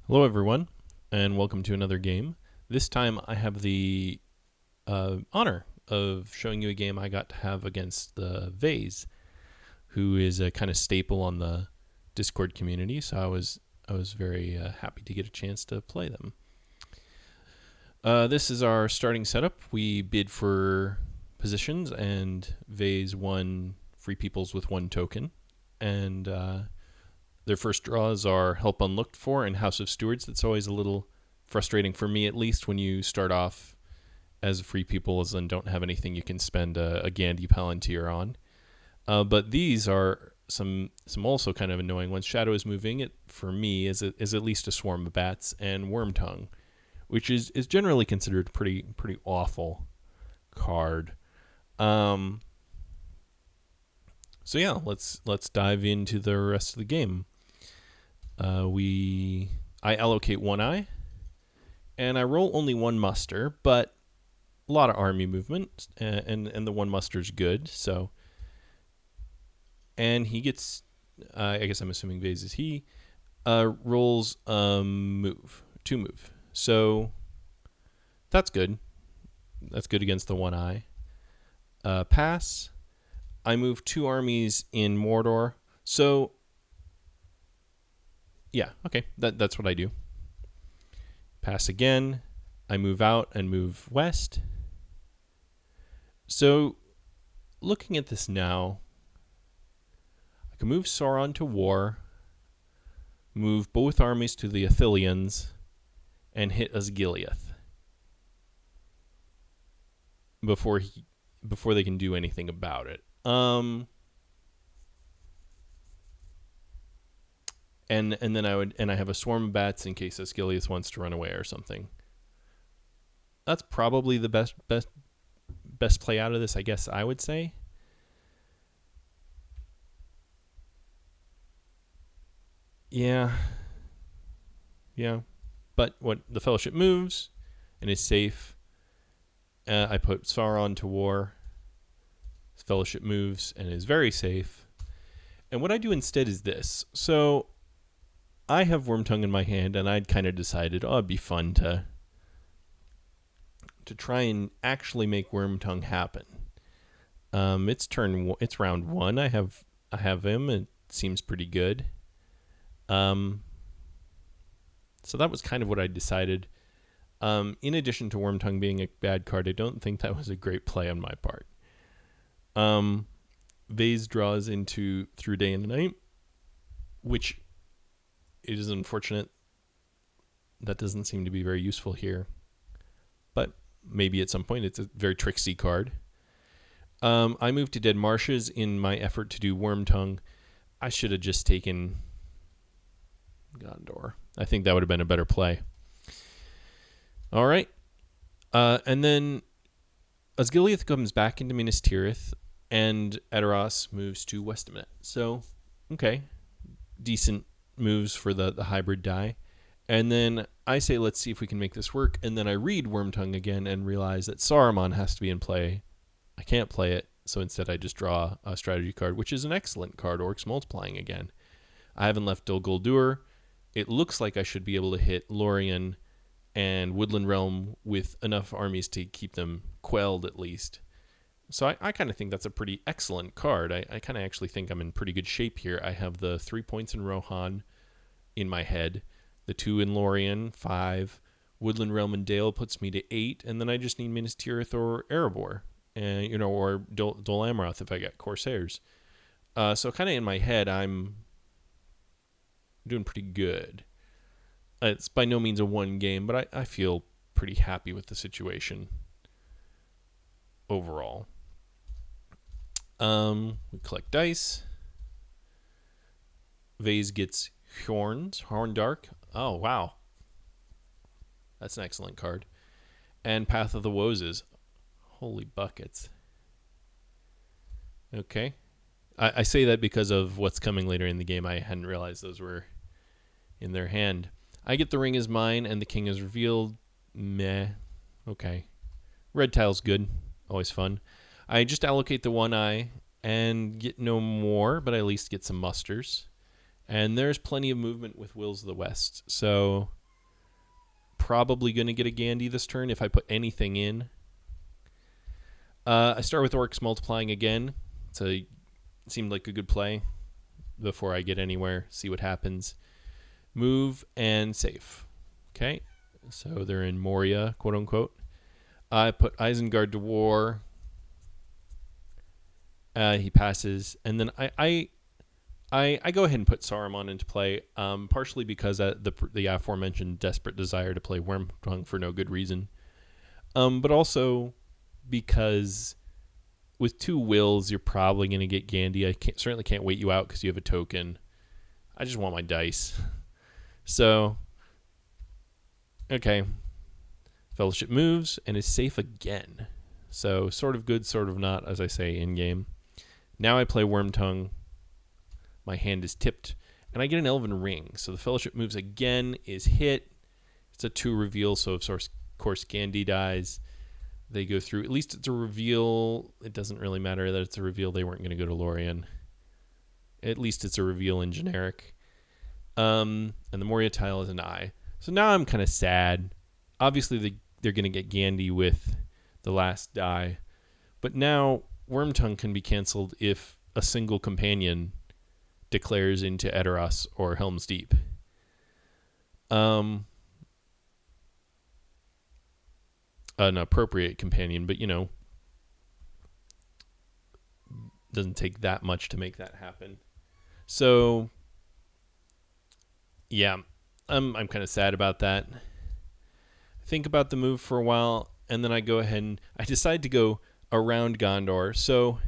Hello, everyone, and welcome to another game. This time I have the honor of showing you a game I got to have against the Vase, who is a kind of staple on the Discord community. So I was very happy to get a chance to play them. This is our starting setup. We bid for positions, and Vase won Free Peoples with 1 token, and their first draws are Help Unlooked For and House of Stewards. That's always a little frustrating for me, at least, when you start off as Free Peoples and don't have anything you can spend a Gandhi Palantir on. But these are some also kind of annoying ones. Shadow is Moving. It for me is at least a Swarm of Bats, and Wormtongue, which is generally considered pretty awful card. So yeah, let's dive into the rest of the game. I allocate 1 eye, and I roll only 1 muster, but a lot of army movement, and the 1 muster's good. So, and he gets, I guess I'm assuming Vase is he, rolls move, 2 move. So that's good. That's good against the 1 eye. Pass. I move 2 armies in Mordor. So yeah, okay, that's what I do. Pass again. I move out and move west. So, looking at this now, I can move Sauron to war, move both armies to the Athilians, and hit Osgiliath before they can do anything about it. And then I have a Swarm of Bats in case Osgiliath wants to run away or something. That's probably the best play out of this, I guess I would say. Yeah. But what the Fellowship moves and is safe. I put Sauron to war. Fellowship moves and is very safe. And what I do instead is this. So I have Wormtongue in my hand, and I'd kind of decided, it'd be fun to try and actually make Wormtongue happen. It's round 1. I have him. It seems pretty good. So that was kind of what I decided. In addition to Wormtongue being a bad card, I don't think that was a great play on my part. Vase draws into Through Day and Night, which it is unfortunate that doesn't seem to be very useful here. But maybe at some point it's a very tricksy card. I moved to Dead Marshes in my effort to do Wormtongue. I should have just taken Gondor. I think that would have been a better play. All right. And then Osgiliath comes back into Minas Tirith, and Edoras moves to Westmet. So, okay. Decent moves for the hybrid die. And then I say, let's see if we can make this work. And then I read Wormtongue again and realize that Saruman has to be in play. I can't play it. So instead I just draw a strategy card, which is an excellent card, Orcs Multiplying again. I haven't left Dol Guldur. It looks like I should be able to hit Lorien and Woodland Realm with enough armies to keep them quelled at least. So I kind of think that's a pretty excellent card. I kind of actually think I'm in pretty good shape here. I have the 3 points in Rohan in my head, the 2 in Lorien, 5. Woodland Realm and Dale puts me to 8, and then I just need Minas Tirith or Erebor, and or Dol Amroth if I get Corsairs. So kind of in my head, I'm doing pretty good. It's by no means a one game, but I feel pretty happy with the situation overall. We collect dice. Vase gets Horndark. Oh, wow. That's an excellent card. And Path of the Woses. Holy buckets. Okay. I say that because of what's coming later in the game. I hadn't realized those were in their hand. I get The Ring Is Mine, and the King is revealed. Meh. Okay. Red tile's good. Always fun. I just allocate the 1 eye and get no more, but I at least get some musters. And there's plenty of movement with Wills of the West. So probably going to get a Gandhi this turn if I put anything in. I start with Orcs multiplying again. So it seemed like a good play before I get anywhere. See what happens. Move and safe. Okay. So they're in Moria, quote unquote. I put Isengard to war. He passes. And then I go ahead and put Saruman into play, partially because the aforementioned desperate desire to play Wormtongue for no good reason, but also because with 2 wills, you're probably going to get Gandhi. I certainly can't wait you out because you have a token. I just want my dice. So, okay. Fellowship moves and is safe again. So, sort of good, sort of not, as I say in-game. Now I play Wormtongue. My hand is tipped, and I get an Elven Ring. So the Fellowship moves again, is hit. It's a 2 reveal, so of course Gandhi dies. They go through. At least it's a reveal. It doesn't really matter that it's a reveal. They weren't going to go to Lorien. At least it's a reveal in generic. And the Moria tile is an eye. So now I'm kind of sad. Obviously, they're going to get Gandhi with the last die. But now Wormtongue can be canceled if a single companion declares into Edoras or Helm's Deep. An appropriate companion, but doesn't take that much to make that happen. So yeah, I'm kind of sad about that. Think about the move for a while, and then I go ahead and I decide to go around Gondor. So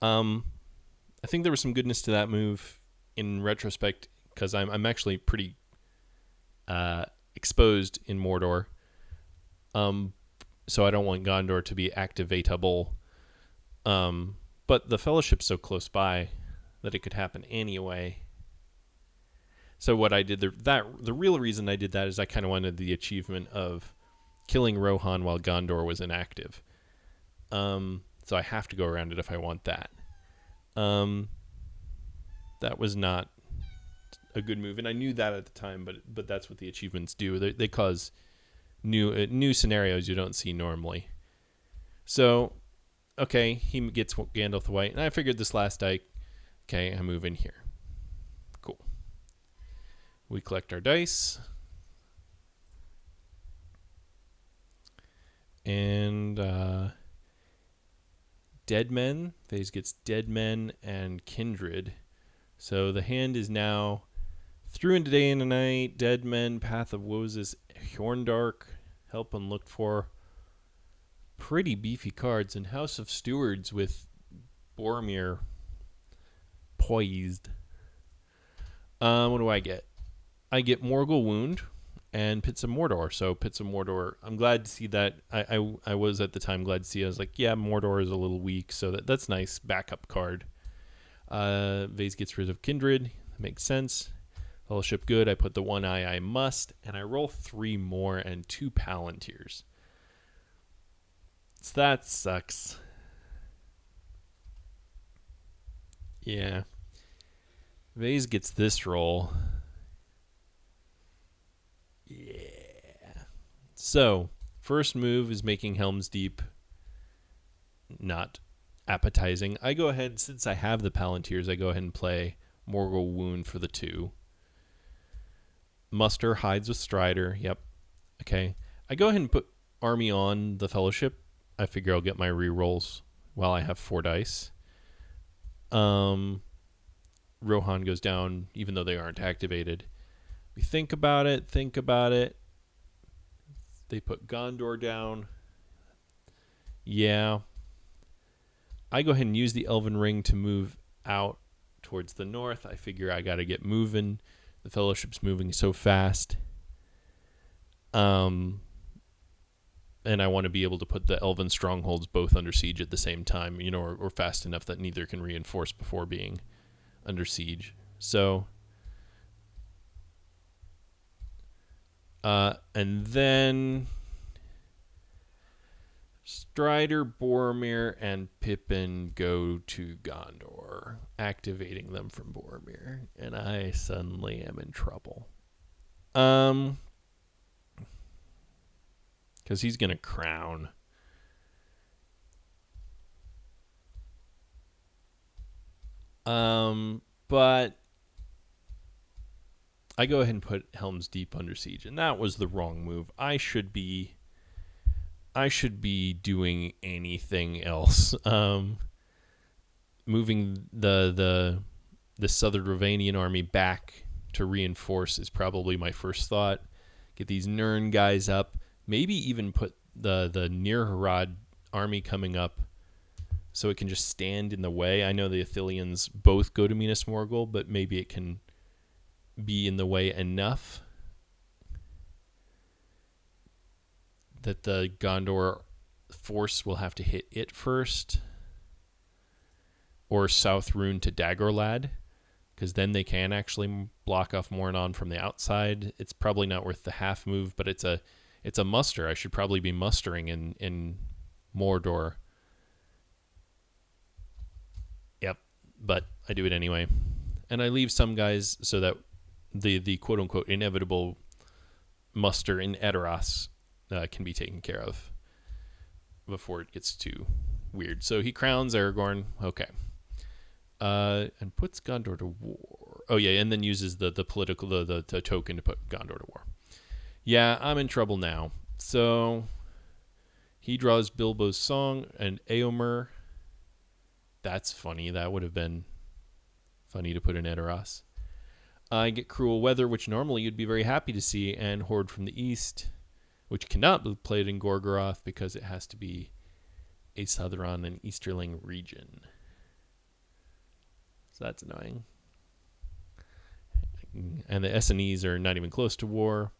I think there was some goodness to that move in retrospect because I'm actually pretty exposed in Mordor. So I don't want Gondor to be activatable. But the Fellowship's so close by that it could happen anyway. So what I did, the real reason I did that is I kind of wanted the achievement of killing Rohan while Gondor was inactive. So I have to go around it if I want that. That was not a good move, and I knew that at the time, but that's what the achievements do. They cause new scenarios you don't see normally. So, okay, he gets Gandalf the White, and I figured this last die, okay, I move in here. Cool. We collect our dice. And Dead Men. Phase gets Dead Men and Kindred. So the hand is now Through into Day and Night, Dead Men, Path of Woes, Hjorndark, Help Unlooked For. Pretty beefy cards. And House of Stewards with Boromir poised. What do I get? I get Morgul Wound and Pits of Mordor. So Pits of Mordor, I'm glad to see that. I was at the time glad to see. I was like, yeah, Mordor is a little weak, so that's nice backup card. Vase gets rid of Kindred. That makes sense. Fellowship good. I put the 1 eye I must, and I roll 3 more and 2 Palantirs. So that sucks. Yeah. Vase gets this roll. Yeah. So, first move is making Helm's Deep not appetizing. I go ahead, since I have the Palantirs, I go ahead and play Morgul Wound for the 2. Muster hides with Strider. Yep. Okay. I go ahead and put Army on the Fellowship. I figure I'll get my rerolls while I have 4 dice. Rohan goes down even though they aren't activated. We think about it. They put Gondor down. Yeah. I go ahead and use the Elven Ring to move out towards the north. I figure I got to get moving. The Fellowship's moving so fast. And I want to be able to put the Elven strongholds both under siege at the same time, or fast enough that neither can reinforce before being under siege. So, and then Strider, Boromir, and Pippin go to Gondor, activating them from Boromir, and I suddenly am in trouble. Because he's gonna crown. But I go ahead and put Helm's Deep under siege, and that was the wrong move. I should be doing anything else. Moving the Southern Ravanian army back to reinforce is probably my first thought. Get these Nirn guys up. Maybe even put the Nirharad army coming up so it can just stand in the way. I know the Ithilians both go to Minas Morgul, but maybe it can be in the way enough that the Gondor force will have to hit it first, or South Rune to Dagorlad, because then they can actually block off Mornon from the outside. It's probably not worth the half move, but it's a muster. I should probably be mustering in Mordor. Yep, but I do it anyway. And I leave some guys so that the quote-unquote inevitable muster in Edoras can be taken care of before it gets too weird. So he crowns Aragorn. Okay. And puts Gondor to war. Oh, yeah, and then uses the political, the token to put Gondor to war. Yeah, I'm in trouble now. So he draws Bilbo's song and Éomer. That's funny. That would have been funny to put in Edoras. I get Cruel Weather, which normally you'd be very happy to see, and Horde from the East, which cannot be played in Gorgoroth because it has to be a Southron and Easterling region. So that's annoying. And the Essenes are not even close to war.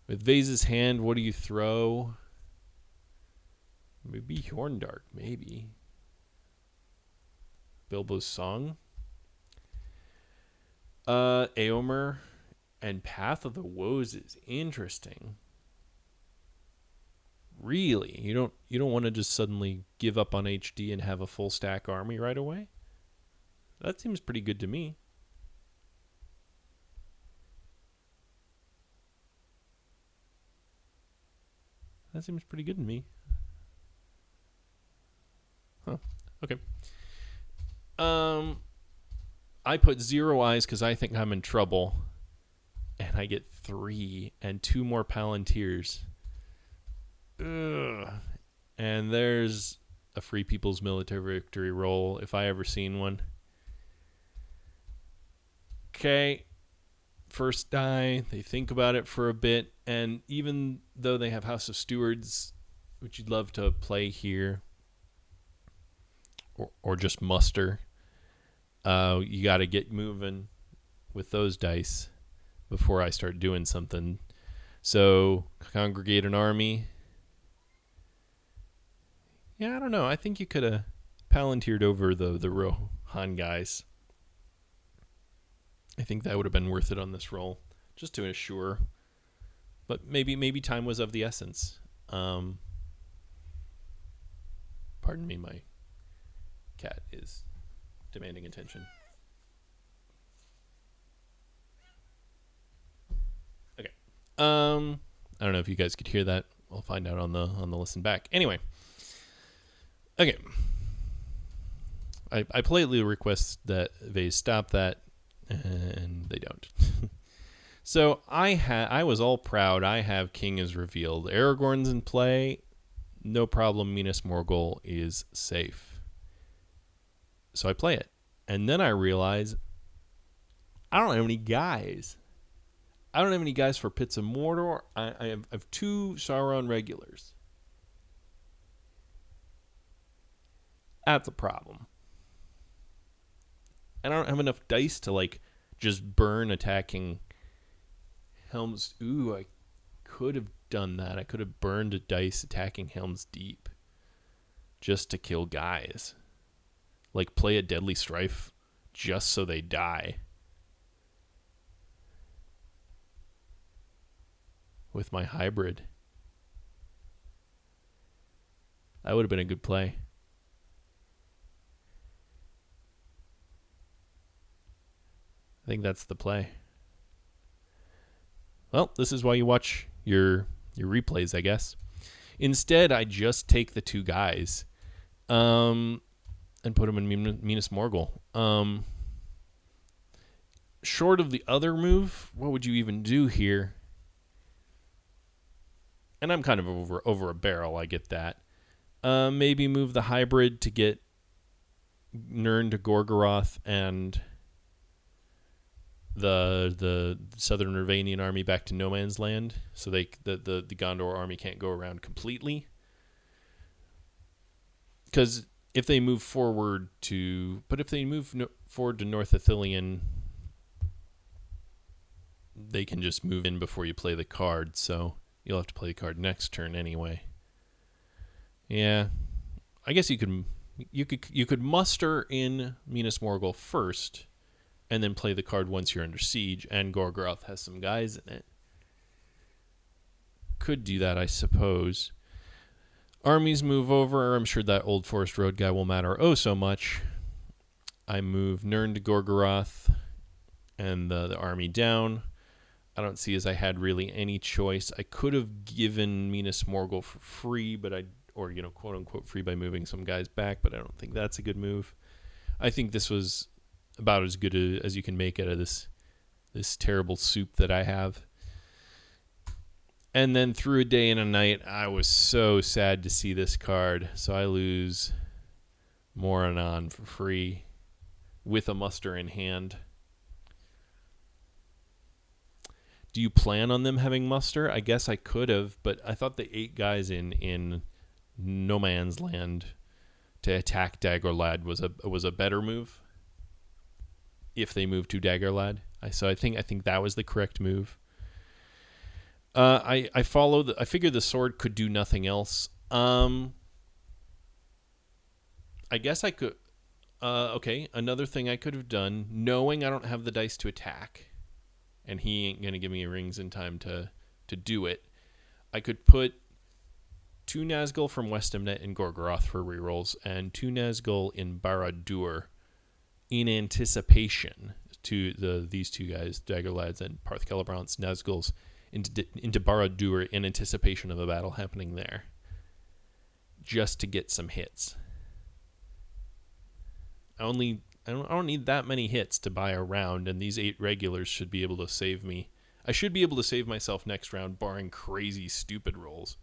With Vase's hand, what do you throw? Maybe Hjorndark, maybe. Bilbo's song. Éomer and Path of the Woes is interesting. Really? You don't want to just suddenly give up on HD and have a full stack army right away? That seems pretty good to me. That seems pretty good to me. Huh. Okay. I put 0 eyes because I think I'm in trouble. And I get 3 and 2 more Palantirs. Ugh. And there's a Free People's Military Victory roll, if I ever seen one. Okay. First die. They think about it for a bit. And even though they have House of Stewards, which you'd love to play here, or just muster, you got to get moving with those dice before I start doing something. So, congregate an army. Yeah, I don't know. I think you could have Palantired over the Rohan guys. I think that would have been worth it on this roll, just to assure. But maybe time was of the essence. Pardon me, my cat is demanding attention. Okay. I don't know if you guys could hear that. We'll find out on the listen back. Anyway. Okay. I politely request that they stop that, and they don't. So I was all proud. I have King is revealed. Aragorn's in play. No problem. Minas Morgul is safe. So I play it. And then I realize I don't have any guys. I don't have any guys for Pits of Mordor. I have 2 Sauron regulars. That's a problem. And I don't have enough dice to just burn attacking Helm's. Ooh, I could have done that. I could have burned a dice attacking Helm's Deep just to kill guys. Play a Deadly Strife just so they die. With my hybrid. That would have been a good play. I think that's the play. Well, this is why you watch your replays, I guess. Instead, I just take the two guys and put them in Minas Morgul. Short of the other move, what would you even do here? And I'm kind of over a barrel, I get that. Maybe move the hybrid to get Nirn to Gorgoroth and the Southern Ravanian army back to No Man's Land, so the Gondor army can't go around completely. Because if they move forward to North Ithilien, they can just move in before you play the card, so you'll have to play the card next turn anyway. Yeah, I guess you could muster in Minas Morgul first, and then play the card once you're under siege, and Gorgoroth has some guys in it. Could do that, I suppose. Armies move over. I'm sure that Old Forest Road guy will matter so much. I move Nirn to Gorgoroth and the army down. I don't see as I had really any choice. I could have given Minas Morgul for free, or quote unquote free by moving some guys back, but I don't think that's a good move. I think this was about as good as you can make out of this terrible soup that I have. And then through a day and a night, I was so sad to see this card. So I lose Morannon for free with a muster in hand. Do you plan on them having muster? I guess I could have, but I thought the 8 guys in No Man's Land to attack Dagorlad was a better move. If they move to Dagorlad, so I think that was the correct move. I figured the sword could do nothing else. I guess I could. Okay, another thing I could have done, knowing I don't have the dice to attack, and he ain't gonna give me rings in time to do it. I could put 2 Nazgul from Westamnet in Gorgoroth for rerolls, and 2 Nazgul in Barad-dûr in anticipation to these two guys, Dagorlads and Parth Celebrant's Nazguls, into Barad-dûr in anticipation of a battle happening there, just to get some hits. I don't need that many hits to buy a round, and these 8 regulars should be able to save me. I should be able to save myself next round, barring crazy stupid rolls.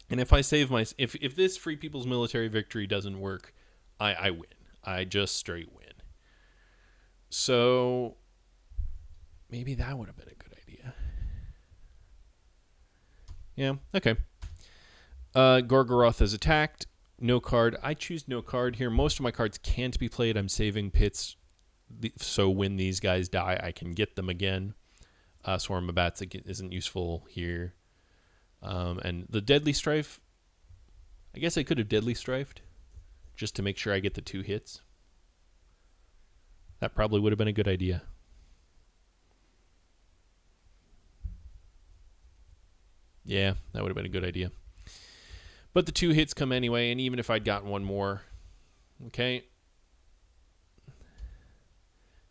And if I save if this Free People's Military Victory doesn't work, I win. I just straight win. So maybe that would have been a good idea. Yeah, okay. Gorgoroth is attacked. No card. I choose no card here. Most of my cards can't be played. I'm saving pits, so when these guys die, I can get them again. Swarm of Bats isn't useful here. And the Deadly Strife, I guess I could have Deadly Strifed just to make sure I get the 2 hits. That probably would have been a good idea. Yeah, that would have been a good idea. But the 2 hits come anyway, and even if I'd gotten one more, okay.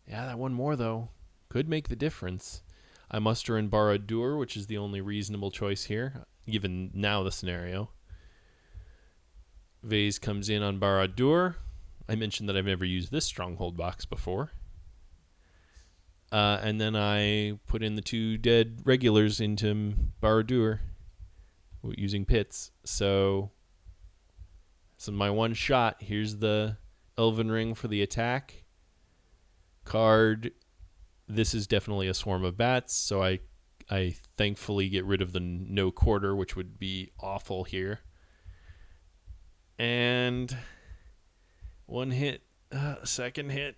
Yeah, that one more, though, could make the difference. I muster in Barad-dûr, which is the only reasonable choice here, given now the scenario. Vase comes in on Barad-dûr. I mentioned that I've never used this stronghold box before. And then I put in the 2 dead regulars into Barad-dûr using pits. So my one shot. Here's the Elven Ring for the attack card. This is definitely a Swarm of Bats, so I thankfully get rid of the no quarter, which would be awful here. And one hit, second hit,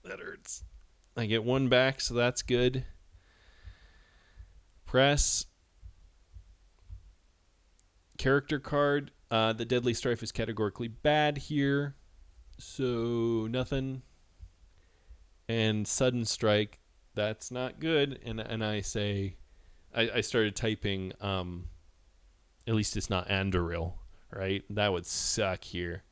that hurts. I get 1 back, so that's good. Press. Character card. The Deadly Strife is categorically bad here, so nothing. And Sudden Strike, that's not good. And I say, I started typing At least it's not Andoril, right? That would suck here.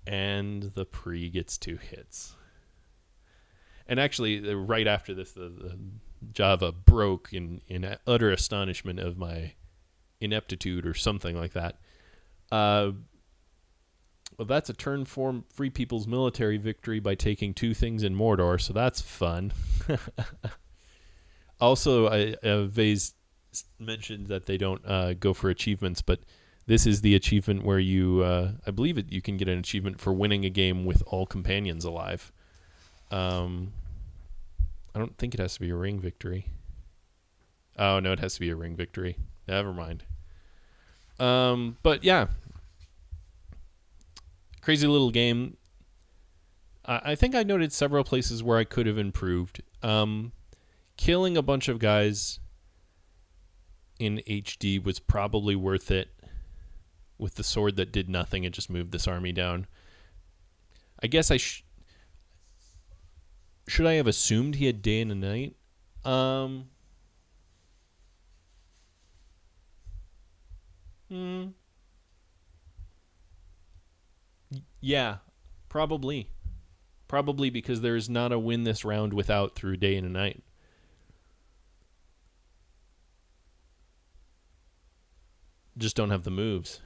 And the Pre gets 2 hits. And actually, right after this, the Java broke in utter astonishment of my ineptitude or something like that. Well, that's a turn for Free People's Military victory by taking 2 things in Mordor, so that's fun. Also, Vase mentioned that they don't go for achievements, but this is the achievement where you, I believe you can get an achievement for winning a game with all companions alive. I don't think it has to be a ring victory. Oh, no, it has to be a ring victory. Never mind. But yeah. Crazy little game. I think I noted several places where I could have improved. Killing a bunch of guys in HD was probably worth it. With the sword that did nothing, it just moved this army down. I guess should I have assumed he had day and a night? Yeah, probably. Probably because there is not a win this round without through day and a night. Just don't have the moves.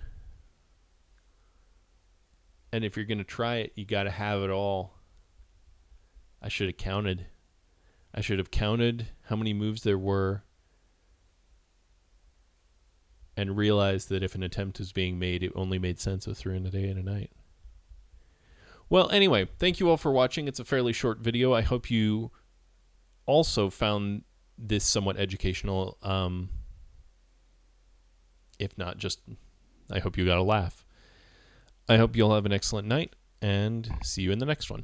And if you're going to try it, you got to have it all. I should have counted. I should have counted how many moves there were and realized that if an attempt was being made, it only made sense with through in a day and a night. Well, anyway, thank you all for watching. It's a fairly short video. I hope you also found this somewhat educational. If not, just I hope you got a laugh. I hope you all have an excellent night, and see you in the next one.